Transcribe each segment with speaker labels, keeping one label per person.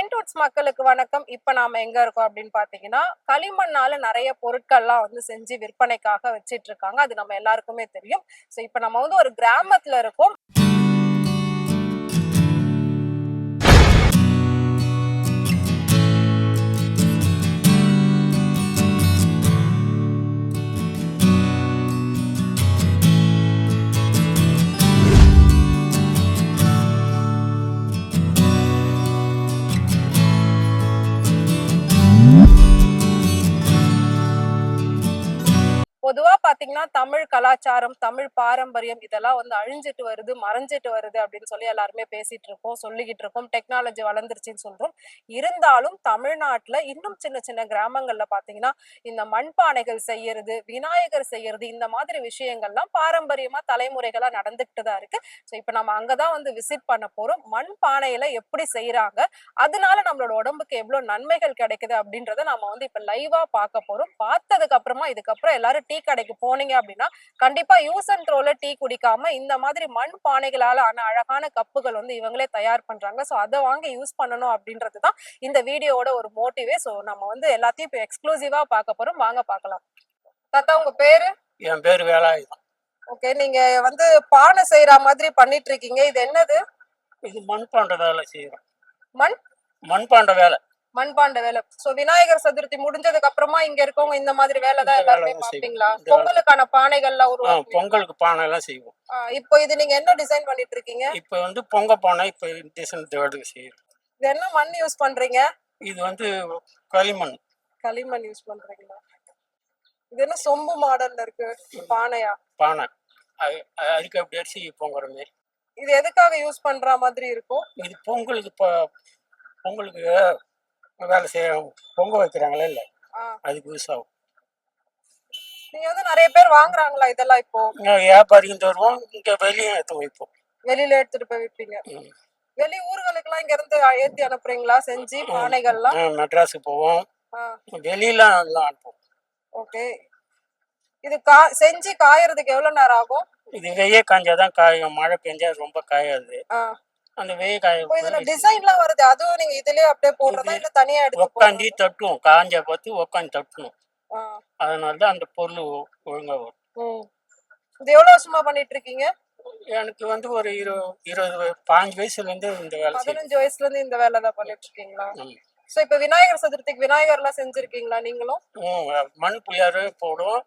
Speaker 1: Paint Woods மக்களுக்கு வணக்கம். இப்ப நாம எங்க இருக்கோம் அப்படின்னு பாத்தீங்கன்னா, களிமண்ணால நிறைய பொருட்கள்லாம் வந்து செஞ்சு விற்பனைக்காக வச்சிட்டு இருக்காங்க. அது நம்ம எல்லாருக்குமே தெரியும். சோ இப்ப நம்ம வந்து ஒரு கிராமத்துல இருக்கோம். பொதுவா பாத்தீங்கன்னா தமிழ் கலாச்சாரம், தமிழ் பாரம்பரியம் இதெல்லாம் வந்து அழிஞ்சிட்டு வருது, மறைஞ்சிட்டு வருது அப்படின்னு சொல்லி எல்லாருமே பேசிட்டு இருக்கோம், சொல்லிக்கிட்டு இருக்கோம். டெக்னாலஜி வளர்ந்துருச்சுன்னு சொல்றோம். இருந்தாலும் தமிழ்நாட்டுல இன்னும் சின்ன சின்ன கிராமங்கள்ல பாத்தீங்கன்னா இந்த மண்பானைகள் செய்யறது, விநாயகர் செய்யறது, இந்த மாதிரி விஷயங்கள்லாம் பாரம்பரியமா தலைமுறைகளா நடந்துகிட்டு தான் இருக்கு. ஸோ இப்ப நம்ம அங்கதான் வந்து விசிட் பண்ண போறோம். மண் பானையில எப்படி செய்யறாங்க, அதனால நம்மளோட உடம்புக்கு எவ்வளவு நன்மைகள் கிடைக்குது அப்படின்றத நம்ம வந்து இப்ப லைவா பார்க்க போறோம். பார்த்ததுக்கு அப்புறமா இதுக்கப்புறம் எல்லாரும் டீ கடைக்கு போனீங்க அப்படின்னா கண்டிப்பா யூஸ் அண்ட் த்ரோல டீ குடிக்காம இந்த மாதிரி மண் பானைகளால ஆன அழகான கப்புகள் வந்து இவங்களே தயார் பண்றாங்க. சோ அதை வாங்கி யூஸ் பண்ணணும் அப்படின்றதுதான் இந்த வீடியோவோட ஒரு மோட்டிவே. சோ நம்ம வந்து எல்லாத்தையும் இப்ப எக்ஸ்க்ளூசிவா பார்க்க போறோம். வாங்க பார்க்கலாம். தாத்தா, உங்க பேரு?
Speaker 2: என் பேரு வேலாயுதம்.
Speaker 1: ஓகே, நீங்க வந்து பானை செய்யற மாதிரி பண்ணிட்டு இருக்கீங்க. இது என்னது?
Speaker 2: இது மண்பாண்ட வேலை செய்யறோம்.
Speaker 1: மண்பாண்ட
Speaker 2: வேலை.
Speaker 1: மண்பாண்ட வேலை. சோ விநாயகர் சதுர்த்தி முடிஞ்சதுக்கு அப்புறமா இங்க இருக்கவங்க இந்த மாதிரி வேலை தான் எல்லாருமே பாப்பீங்களா? பொங்கலுக்கான பானைகள்லாம் உருவாக்குவீங்களா?
Speaker 2: பொங்கலுக்கு பானை எல்லாம் செய்வோம்.
Speaker 1: இப்போ இது நீங்க என்ன டிசைன் பண்ணிட்டு இருக்கீங்க?
Speaker 2: இப்போ வந்து பொங்க பானை இப்போ டிசைன் தேர்டு செய்யறோம்.
Speaker 1: இது என்ன மண் யூஸ் பண்றீங்க?
Speaker 2: இது வந்து களிமண்.
Speaker 1: களிமண் யூஸ் பண்றீங்களா? இது என்ன சொம்பு மாடல்ல இருக்கு பானையா?
Speaker 2: பானை அதுக்கு அப்படி அரிசி பொங்குற மாதிரி.
Speaker 1: இது எதுக்காக யூஸ் பண்ற மாதிரி இருக்கும்?
Speaker 2: இது பொங்கலுக்கு பொங்கலுக்கு வேலை செய்ய பொங்க வைக்கிறாங்களா இல்ல, அதுக்கு யூஸ் ஆகும்.
Speaker 1: நீங்க வந்து நிறைய பேர் வாங்குறாங்களா இதெல்லாம்? இப்போ
Speaker 2: வியாபாரிக்கும் தருவோம், இங்க வெளியே எடுத்து வைப்போம்.
Speaker 1: வெளியில எடுத்துட்டு போய் விற்பீங்க? வெளி ஊர்களுக்கு எல்லாம் இங்க இருந்து ஏத்தி அனுப்புறீங்களா செஞ்சு பானைகள்லாம்?
Speaker 2: மெட்ராஸுக்கு போவோம், வெளியில எல்லாம் அனுப்புவோம்.
Speaker 1: ஓகே, இது செஞ்சு காயறதுக்கு எவ்வளவு நேரம் ஆகும்?
Speaker 2: இது வெய்ய காஞ்சாதான் காயும், மழை பெஞ்சா ரொம்ப காயாது. அந்த வெய்ய காய
Speaker 1: இதுல டிசைன்லாம் வருது, அதுவும் நீங்க இதுலயே அப்படியே போடுறதா இல்ல தனியா எடுத்து
Speaker 2: உட்காந்து தட்டுவோம்? காஞ்சா பார்த்து உட்காந்து தட்டணும். அதனாலதான் அந்த பொருள் ஒழுங்கா வரும்.
Speaker 1: இது எவ்வளவு வருஷமா பண்ணிட்டு இருக்கீங்க?
Speaker 2: எனக்கு வந்து ஒரு 15 வயசுல இருந்து இந்த வேலை.
Speaker 1: 15 வயசுல இருந்து இந்த வேலை தான் பண்ணிட்டு இருக்கீங்களா? சோ இப்ப விநாயகர் சதுர்த்திக்கு விநாயகர் எல்லாம் செஞ்சிருக்கீங்களா நீங்களும்?
Speaker 2: மண் புள்ளியாரு போடுவோம்,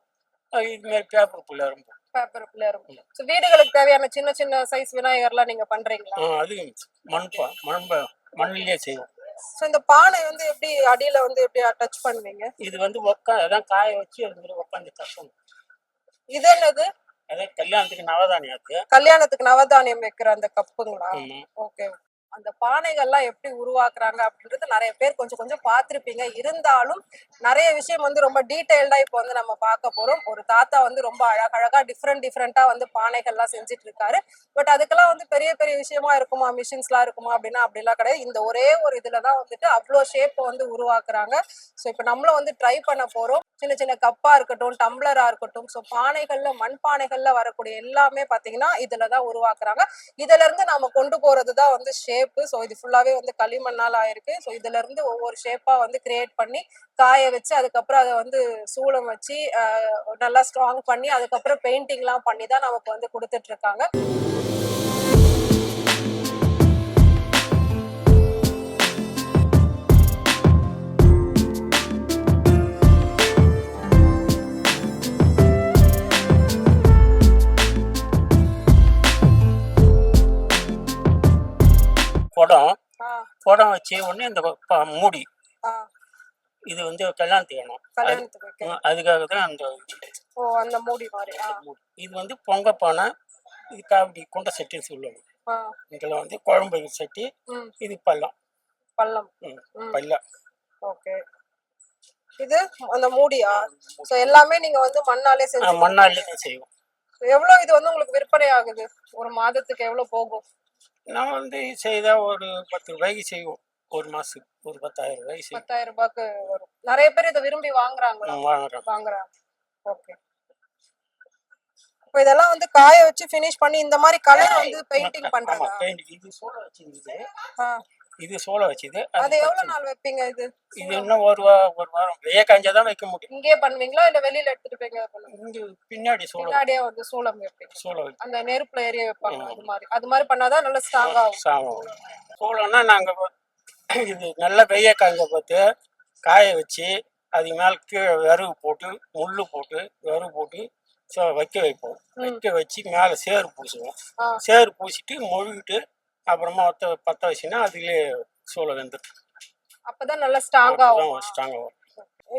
Speaker 2: இது மாதிரி பேப்பர் புள்ளியாரும்
Speaker 1: பேப்பர் புள்ளியாரும். சோ வீடுகளுக்கு தேவையான சின்ன சின்ன சைஸ் விநாயகர்லாம் நீங்க பண்றீங்களா?
Speaker 2: அது மண்ணிலேயே செய்வோம்.
Speaker 1: சோ இந்த பானை வந்து எப்படி அடியில வந்து எப்படி டச் பண்ணுவீங்க?
Speaker 2: இது வந்து அதான் காய வச்சு அது மாதிரி உட்காந்து தட்டணும்.
Speaker 1: இது என்னது?
Speaker 2: அதான் கல்யாணத்துக்கு நவதானியம்.
Speaker 1: கல்யாணத்துக்கு நவதானியம் வைக்கிற அந்த கப்புங்களா? ஓகே. அந்த பானைகள்லாம் எப்படி உருவாக்குறாங்க அப்படின்றது நிறைய பேர் கொஞ்சம் கொஞ்சம் பார்த்திருப்பீங்க. இருந்தாலும் நிறைய விஷயம் வந்து ரொம்ப டீடைல்டா இப்போ வந்து நம்ம பார்க்க போறோம். ஒரு தாத்தா வந்து ரொம்ப அழகழகா டிஃப்ரெண்டா வந்து பானைகள்லாம் செஞ்சுட்டு இருக்காரு. பட் அதுக்கெல்லாம் வந்து பெரிய பெரிய விஷயமா இருக்குமா, மிஷின்ஸ்லாம் இருக்குமா அப்படின்னா அப்படிலாம் கிடையாது. இந்த ஒரே ஒரு இதுலதான் வந்துட்டு அவ்வளோ ஷேப் வந்து உருவாக்குறாங்க. ஸோ இப்போ நம்மளும் வந்து ட்ரை பண்ண போறோம். சின்ன சின்ன கப்பா இருக்கட்டும், டம்ளரா இருக்கட்டும், ஸோ பானைகள்ல மண் பானைகள்ல வரக்கூடிய எல்லாமே பாத்தீங்கன்னா இதுலதான் உருவாக்குறாங்க. இதுல இருந்து நாம கொண்டு போறதுதான் வந்து ஷேப். சோ இது ஃபுல்லாவே வந்து களிமண்ணால ஆயிருக்கு. சோ இதுல இருந்து ஒவ்வொரு ஷேப்பா வந்து கிரியேட் பண்ணி காய வச்சு அதுக்கப்புறம் அதை வந்து சூளம் வச்சு நல்லா ஸ்ட்ராங் பண்ணி அதுக்கப்புறம் பெயிண்டிங் எல்லாம் பண்ணி தான் நமக்கு வந்து கொடுத்துட்டு இருக்காங்க.
Speaker 2: குடம் வச்சு உடனே இந்த மூடி, இது வந்து கல்யாணத்துக்கு வேணும், அதுக்காக தான்
Speaker 1: அந்த மூடி மாதிரி.
Speaker 2: இது வந்து பொங்க பானை, இது காவடி குண்டை சட்டின்னு சொல்லுவாங்க. இதுல வந்து குழம்பு சட்டி, இது பல்லம்.
Speaker 1: ஓகே, இது அந்த மூடியா? சோ எல்லாமே நீங்க வந்து மண்ணாலே
Speaker 2: செய்வோம்.
Speaker 1: எவ்வளவு இது வந்து உங்களுக்கு விற்பனை ஆகுது? ஒரு மாதத்துக்கு எவ்வளவு போகும்?
Speaker 2: நான் வந்து செய்தா ஒரு 10 ரூபாய்க்கு செய்வோம். ஒரு மாசத்துக்கு ஒரு 10,000 ரூபாய்க்கு செய்வோம்.
Speaker 1: 10,000 ரூபாய்க்கு வரும். நிறைய பேர் இதை விரும்பி வாங்குறாங்களா? வாங்குறாங்க. ஓகே. இப்போ இதெல்லாம் வந்து காய வச்சு ஃபினிஷ் பண்ணி இந்த மாதிரி கலர் வந்து பெயிண்டிங் பண்றாங்க.
Speaker 2: பெயிண்டிங் இது சோள வச்சிருந்தது, இது சோளம் வச்சுது.
Speaker 1: அது எவ்வளவு நாள் வைப்பீங்க? இது
Speaker 2: இது இன்னும் ஒரு வாரம் வெய்ய காஞ்சாதான் வைக்க முடியும்.
Speaker 1: இங்கே பண்ணுவீங்களா இல்ல வெளியில எடுத்துட்டு போய்
Speaker 2: இங்க பின்னாடி
Speaker 1: பின்னாடியே வந்து சோளம் வைப்பீங்க?
Speaker 2: சோளம்
Speaker 1: அந்த நெருப்புல எரிய வைப்பாங்க. அது மாதிரி பண்ணாதான் நல்லா ஸ்ட்ராங் ஆகும்.
Speaker 2: சோளம்னா நாங்க இது நல்லா வெய்ய காஞ்ச பார்த்து காய வச்சு அதுக்கு மேல கீழே விறகு போட்டு முள்ளு போட்டு விறகு போட்டு வைக்க வைப்போம். வைக்க வச்சு மேல சேறு பூசுவோம். சேறு பூசிட்டு மொழிகிட்டு அப்புறமா பத்த வச்சுன்னா அதுலயே சோளம் வெந்துடும். அப்பதான் நல்லா ஸ்ட்ராங் ஆகும்.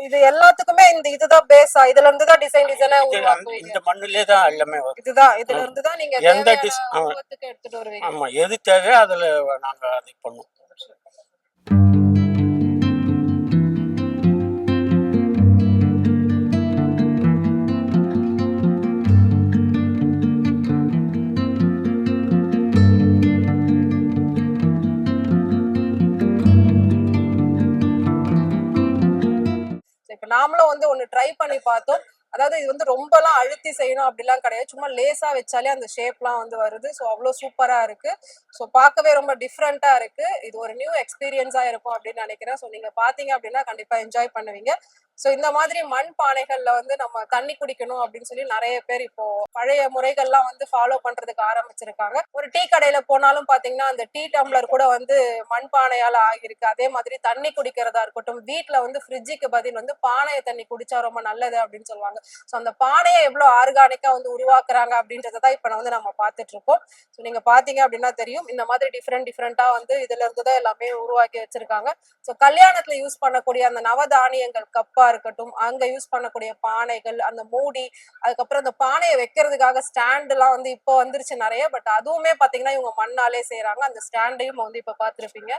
Speaker 1: இது எல்லாத்துக்குமே இந்த இதுதான் பேஸா? இதுல இருந்து தான் டிசைனா உருவாக்குவீங்க?
Speaker 2: இந்த மண்ணுலயே தான் எல்லாமே வரும்.
Speaker 1: இதுல இருந்து தான் நீங்க
Speaker 2: எந்த
Speaker 1: எடுத்துட்டு வருவீங்க?
Speaker 2: ஆமா, எது தேவையோ அதுல நாங்க அதை பண்ணுவோம்.
Speaker 1: இப்ப நாமளும் வந்து ஒண்ணு ட்ரை பண்ணி பார்த்தோம். அதாவது இது வந்து ரொம்பலாம் அழுத்தி செய்யணும் அப்படிலாம் கிடையாது. சும்மா லேசா வச்சாலே அந்த ஷேப்லாம் வந்து வருது. ஸோ அவ்வளோ சூப்பரா இருக்கு. ஸோ பார்க்கவே ரொம்ப டிஃப்ரெண்டா இருக்கு. இது ஒரு நியூ எக்ஸ்பீரியன்ஸா இருக்கும் அப்படின்னு நினைக்கிறேன். ஸோ நீங்க பாத்தீங்க அப்படின்னா கண்டிப்பா என்ஜாய் பண்ணுவீங்க. ஸோ இந்த மாதிரி மண் பானைகள்ல வந்து நம்ம தண்ணி குடிக்கணும் அப்படின்னு சொல்லி நிறைய பேர் இப்போ பழைய முறைகள்லாம் வந்து ஃபாலோ பண்றதுக்கு ஆரம்பிச்சிருக்காங்க. ஒரு டீ கடையில போனாலும் பாத்தீங்கன்னா அந்த டீ டம்ளர் கூட வந்து மண் பானையால ஆகிருக்கு. அதே மாதிரி தண்ணி குடிக்கிறதா இருக்கட்டும், வீட்டுல வந்து ஃப்ரிட்ஜுக்கு பதில் வந்து பானைய தண்ணி குடிச்சா ரொம்ப நல்லது அப்படின்னு சொல்லுவாங்க. ஸோ அந்த பானையை எவ்வளவு ஆர்கானிக்கா வந்து உருவாக்குறாங்க அப்படின்றதான் இப்ப வந்து நம்ம பார்த்துட்டு இருக்கோம். ஸோ நீங்க பாத்தீங்க அப்படின்னா தெரியும், இந்த மாதிரி டிஃப்ரெண்டா வந்து இதுல இருந்துதான் எல்லாமே உருவாக்கி வச்சிருக்காங்க. ஸோ கல்யாணத்துல யூஸ் பண்ணக்கூடிய அந்த நவதானியங்கள் கப்பா இருக்கட்டும், அங்க யூஸ் பண்ணக்கூடிய பானைகள், அந்த மூடி, அதுக்கப்புறம் அந்த பானையை வைக்கிறதுக்காக ஸ்டாண்ட் எல்லாம் வந்து இப்போ வந்துருச்சு நிறைய. பட் அதுவுமே பாத்தீங்கன்னா இவங்க மண்ணாலே செய்யறாங்க. அந்த ஸ்டாண்டையும் வந்து இப்ப பாத்துருப்பீங்க.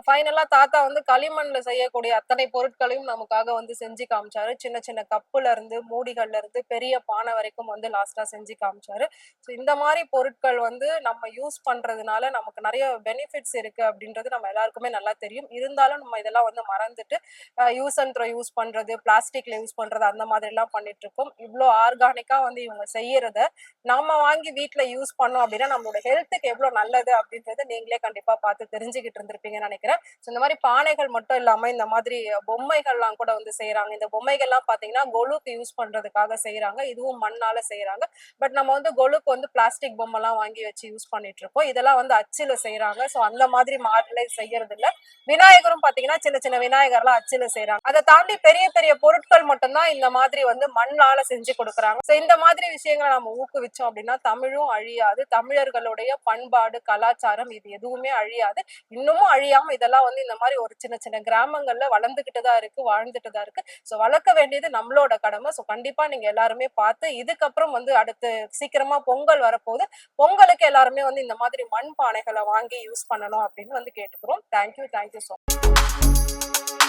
Speaker 1: ஃபைனலா தாத்தா வந்து களிமண்ல செய்யக்கூடிய அத்தனை பொருட்களையும் நமக்காக வந்து செஞ்சு காமிச்சாரு. சின்ன சின்ன கப்புல இருந்து மூடிகள்ல இருந்து பெரிய பானை வரைக்கும் வந்து லாஸ்டா செஞ்சு காமிச்சாரு. ஸோ இந்த மாதிரி பொருட்கள் வந்து நம்ம யூஸ் பண்றதுனால நமக்கு நிறைய பெனிஃபிட்ஸ் இருக்கு அப்படின்றது நம்ம எல்லாருக்குமே நல்லா தெரியும். இருந்தாலும் நம்ம இதெல்லாம் வந்து மறந்துட்டு யூஸ் அண்ட் த்ரோ யூஸ் பண்றது, பிளாஸ்டிக்ல யூஸ் பண்றது, அந்த மாதிரி எல்லாம் பண்ணிட்டு இருக்கோம். இவ்வளோ ஆர்கானிக்கா வந்து இவங்க செய்யறத நம்ம வாங்கி வீட்டுல யூஸ் பண்ணோம் அப்படின்னா நம்மளோட ஹெல்த்துக்கு எவ்வளவு நல்லது அப்படின்றத நீங்களே கண்டிப்பா பார்த்து தெரிஞ்சுக்கிட்டு இருந்திருப்பீங்கன்னு நினைக்கிறேன். இந்த மாதிரி பானைகள் மட்டும் இல்லாம இந்த மாதிரி பொம்மைகள்லாம் கூட வந்து செய்யறாங்க. இந்த பொம்மைகள்லாம் பாத்தீங்கன்னா கொலுக்கு யூஸ் பண்றதுக்காக செய்யறாங்க. இதுவும் மண்ணால செய்யறாங்க. பட் நம்ம வந்து கொலுக்கு வந்து பிளாஸ்டிக் பொம்மை எல்லாம் வாங்கி வச்சு யூஸ் பண்ணிட்டு இருக்கோம். இதெல்லாம் வந்து அச்சுல செய்யறாங்க. சோ அந்த மாதிரி மாடல செய்யறது இல்ல. விநாயகரும் பாத்தீங்கன்னா சின்ன சின்ன விநாயகர்லாம் அச்சுல செய்யறாங்க. அதை தாண்டி பெரிய பெரிய பொருட்கள் மட்டும்தான் இந்த மாதிரி வந்து மண்ணால செஞ்சு கொடுக்குறாங்க. சோ இந்த மாதிரி விஷயங்களை நம்ம ஊக்குவிச்சோம் அப்படின்னா தமிழும் அழியாது. தமிழர்களுடைய பண்பாடு, கலாச்சாரம் இது எதுவுமே அழியாது. இன்னமும் அழியாம இதெல்லாம் வந்து இந்த மாதிரி ஒரு சின்ன சின்ன கிராமங்கள்ல வளர்ந்துகிட்டுதான் இருக்கு, வாழ்ந்துட்டுதான் இருக்கு. சோ வளர்க்க வேண்டியது நம்மளோட கடமை. சோ கண்டிப்பா நீங்க எல்லாருமே பார்த்து இதுக்கப்புறம் வந்து அடுத்து சீக்கிரமா பொங்கல் வரப்போகுது. பொங்கலுக்கு எல்லாருமே வந்து இந்த மாதிரி மண் பானைகளை வாங்கி யூஸ் பண்ணணும் அப்படின்னு வந்து கேட்டுக்கிறோம். Thank you so much.